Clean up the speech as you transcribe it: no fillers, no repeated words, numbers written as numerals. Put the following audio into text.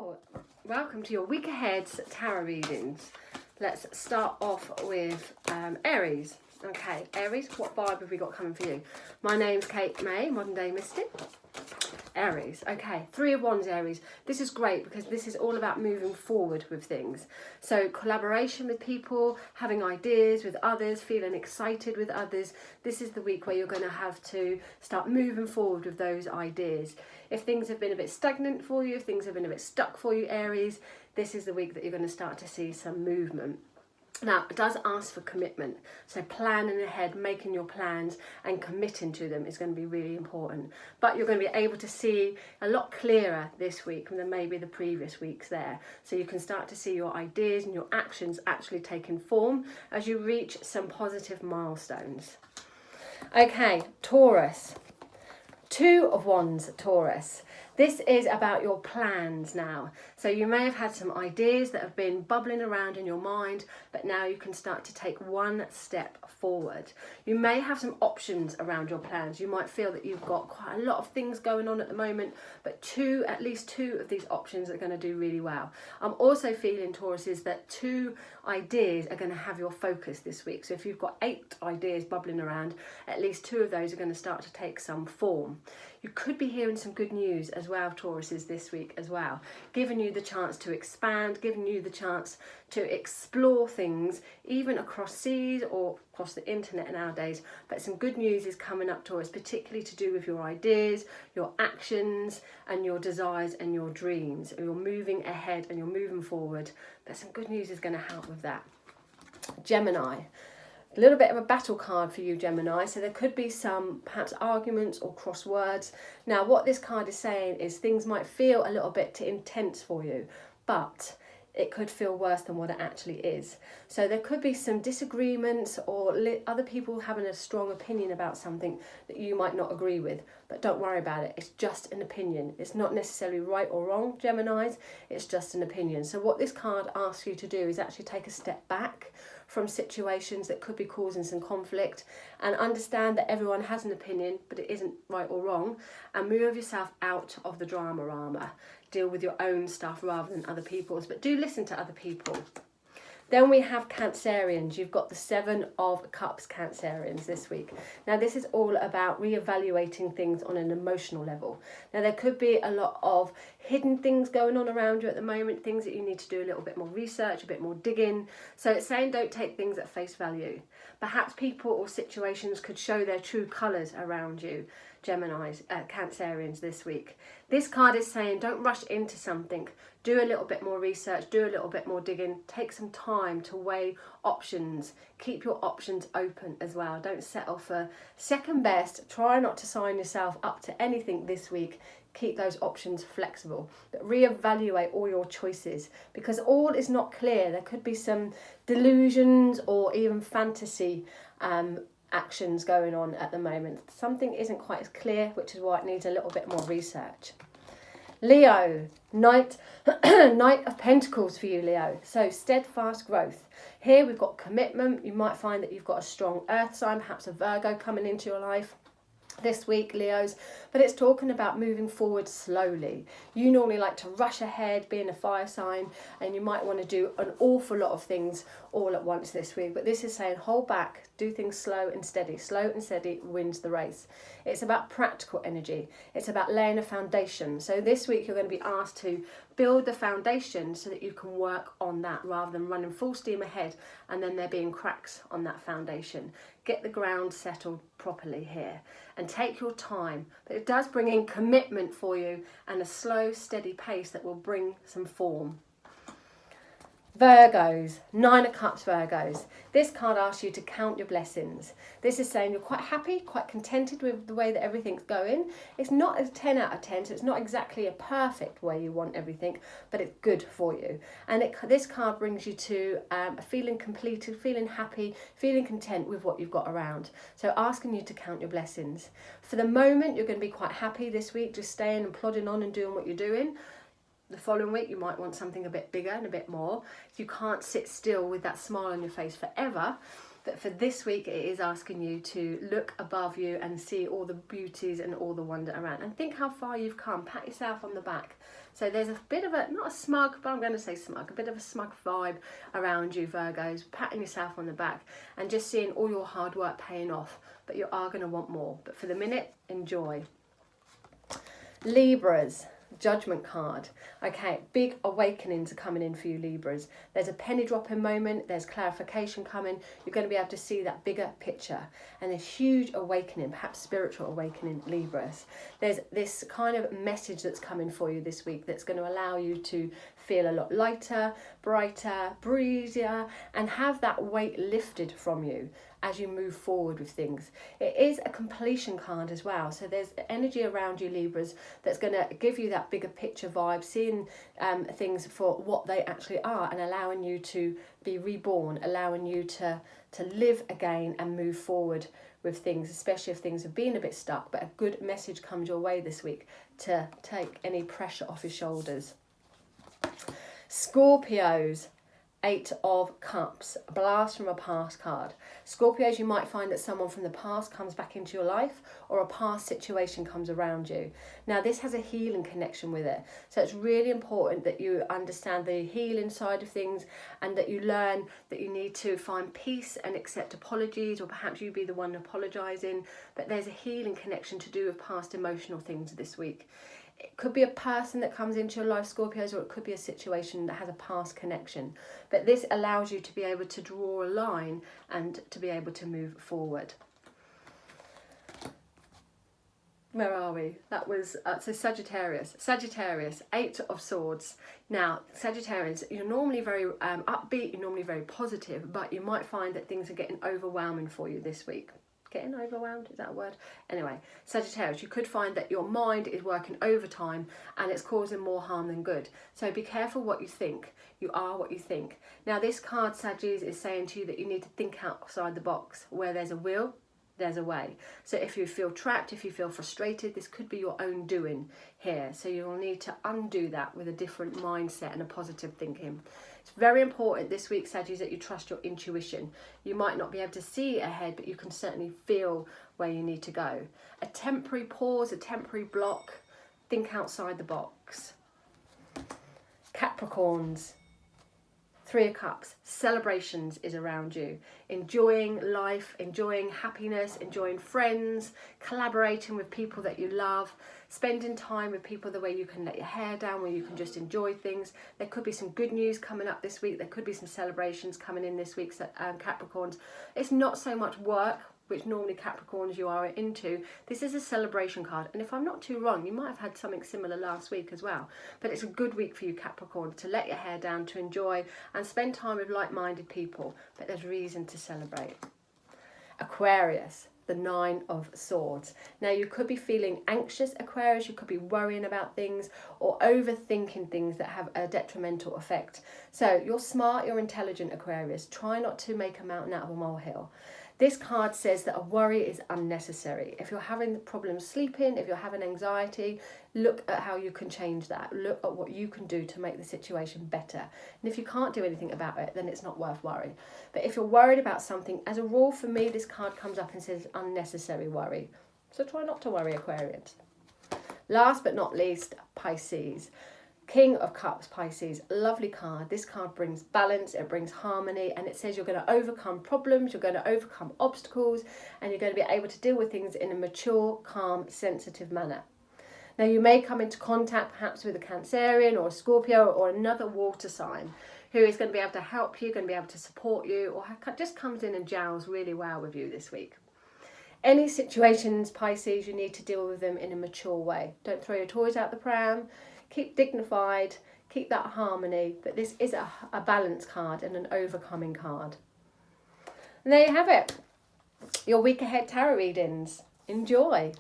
Oh, welcome to your week ahead tarot readings. Let's start off with Aries. Okay, Aries, what vibe have we got coming for you? My name's Kate May, Modern Day Mystic. Aries, okay, Three of Wands, Aries. This is great because this is all about moving forward with things. So collaboration with people, having ideas with others, feeling excited with others. This is the week where you're going to have to start moving forward with those ideas. If things have been a bit stagnant for you, if things have been a bit stuck for you, Aries, this is the week that you're going to start to see some movement. Now, it does ask for commitment, so planning ahead, making your plans and committing to them is going to be really important. But you're going to be able to see a lot clearer this week than maybe the previous weeks there. So you can start to see your ideas and your actions actually taking form as you reach some positive milestones. Okay, Taurus. Two of Wands, Taurus. This is about your plans now. So you may have had some ideas that have been bubbling around in your mind, but now you can start to take one step forward. You may have some options around your plans. You might feel that you've got quite a lot of things going on at the moment, but at least two of these options are going to do really well. I'm also feeling, Taurus, is that two ideas are going to have your focus this week. So if you've got 8 ideas bubbling around, at least 2 of those are going to start to take some form. You could be hearing some good news as well, Tauruses, this week as well, giving you the chance to expand, giving you the chance to explore things, even across seas or across the internet nowadays. But some good news is coming up, Taurus, particularly to do with your ideas, your actions and your desires and your dreams. You're moving ahead and you're moving forward, but some good news is going to help with that. Gemini. A little bit of a battle card for you, Gemini. So there could be some perhaps arguments or crosswords. Now, what this card is saying is things might feel a little bit too intense for you, but it could feel worse than what it actually is. So there could be some disagreements or other people having a strong opinion about something that you might not agree with. But don't worry about it. It's just an opinion. It's not necessarily right or wrong, Geminis. It's just an opinion. So what this card asks you to do is actually take a step back from situations that could be causing some conflict and understand that everyone has an opinion, but it isn't right or wrong, and move yourself out of the drama armour. Deal with your own stuff rather than other people's, but do listen to other people. Then we have Cancerians. You've got the 7 of Cups, Cancerians, this week. Now, this is all about reevaluating things on an emotional level. Now, there could be a lot of hidden things going on around you at the moment, things that you need to do a little bit more research, a bit more digging. So it's saying don't take things at face value. Perhaps people or situations could show their true colours around you, Geminis, Cancerians, this week. This card is saying don't rush into something. Do a little bit more research, do a little bit more digging, take some time to weigh options. Keep your options open as well. Don't settle for second best. Try not to sign yourself up to anything this week. Keep those options flexible, but reevaluate all your choices because all is not clear. There could be some delusions or even fantasy actions going on at the moment. Something isn't quite as clear, which is why it needs a little bit more research. Leo, Knight of Pentacles for you, Leo. So steadfast growth. Here we've got commitment. You might find that you've got a strong earth sign, perhaps a Virgo coming into your life this week, Leos, but it's talking about moving forward slowly. You normally like to rush ahead, being a fire sign, and you might want to do an awful lot of things all at once this week, but this is saying hold back, do things slow and steady. Slow and steady wins the race. It's about practical energy. It's about laying a foundation. So this week you're going to be asked to build the foundation so that you can work on that rather than running full steam ahead and then there being cracks on that foundation. Get the ground settled properly here and take your time, but it does bring in commitment for you and a slow, steady pace that will bring some form. Virgos, 9 of Cups, Virgos. This card asks you to count your blessings. This is saying you're quite happy, quite contented with the way that everything's going. It's not a 10 out of 10, so it's not exactly a perfect way you want everything, but it's good for you. And this card brings you to feeling completed, feeling happy, feeling content with what you've got around. So asking you to count your blessings. For the moment, you're going to be quite happy this week, just staying and plodding on and doing what you're doing. The following week you might want something a bit bigger and a bit more. You can't sit still with that smile on your face forever, But for this week, it is asking you to look above you and see all the beauties and all the wonder around. And think how far you've come. Pat yourself on the back. So there's a bit of a, not a smug, but I'm going to say smug, a bit of a smug vibe around you, Virgos. Patting yourself on the back and just seeing all your hard work paying off. But you are going to want more. But for the minute, enjoy. Libras. Judgment card. Okay, big awakenings are coming in for you, Libras. There's a penny dropping moment, there's clarification coming. You're going to be able to see that bigger picture and a huge awakening, perhaps spiritual awakening, Libras. There's this kind of message that's coming for you this week that's going to allow you to feel a lot lighter, brighter, breezier, and have that weight lifted from you as you move forward with things. It is a completion card as well, so there's energy around you, Libras, that's going to give you that bigger picture vibe, seeing things for what they actually are and allowing you to be reborn, allowing you to live again and move forward with things, especially if things have been a bit stuck. But a good message comes your way this week to take any pressure off your shoulders. Scorpios. 8 of Cups, a blast from a past card. Scorpios, you might find that someone from the past comes back into your life or a past situation comes around you. Now, this has a healing connection with it. So it's really important that you understand the healing side of things and that you learn that you need to find peace and accept apologies, or perhaps you be the one apologising. But there's a healing connection to do with past emotional things this week. It could be a person that comes into your life, Scorpios, or it could be a situation that has a past connection. But this allows you to be able to draw a line and to be able to move forward. Where are we? That was, so Sagittarius. Sagittarius, 8 of Swords. Now, Sagittarians, you're normally very upbeat, you're normally very positive, but you might find that things are getting overwhelming for you this week. Getting overwhelmed, is that a word? Anyway, Sagittarius, you could find that your mind is working overtime and it's causing more harm than good. So be careful what you think. You are what you think. Now, this card, Sagittarius, is saying to you that you need to think outside the box. Where there's a will, there's a way. So if you feel trapped, if you feel frustrated, this could be your own doing here. So you'll need to undo that with a different mindset and a positive thinking. It's very important this week, Sagittarius, that you trust your intuition. You might not be able to see ahead, but you can certainly feel where you need to go. A temporary pause, a temporary block. Think outside the box. Capricorns. 3 of Cups, celebrations is around you. Enjoying life, enjoying happiness, enjoying friends, collaborating with people that you love, spending time with people the way you can let your hair down, where you can just enjoy things. There could be some good news coming up this week. There could be some celebrations coming in this week, Capricorns. It's not so much work, which normally Capricorns you are into. This is a celebration card, and if I'm not too wrong, you might have had something similar last week as well. But it's a good week for you, Capricorn, to let your hair down, to enjoy and spend time with like-minded people. But there's reason to celebrate. Aquarius, the 9 of Swords. Now, you could be feeling anxious, Aquarius. You could be worrying about things or overthinking things that have a detrimental effect. So you're smart, you're intelligent, Aquarius. Try not to make a mountain out of a molehill. This card says that a worry is unnecessary. If you're having problems sleeping, if you're having anxiety, look at how you can change that. Look at what you can do to make the situation better. And if you can't do anything about it, then it's not worth worrying. But if you're worried about something, as a rule for me, this card comes up and says unnecessary worry. So try not to worry, Aquarians. Last but not least, Pisces. King of Cups, Pisces, lovely card. This card brings balance, it brings harmony, and it says you're going to overcome problems, you're going to overcome obstacles, and you're going to be able to deal with things in a mature, calm, sensitive manner. Now, you may come into contact perhaps with a Cancerian or a Scorpio or another water sign who is going to be able to help you, going to be able to support you, or just comes in and gels really well with you this week. Any situations, Pisces, you need to deal with them in a mature way. Don't throw your toys out the pram. Keep dignified, keep that harmony, but this is a balance card and an overcoming card. And there you have it, your week ahead tarot readings. Enjoy.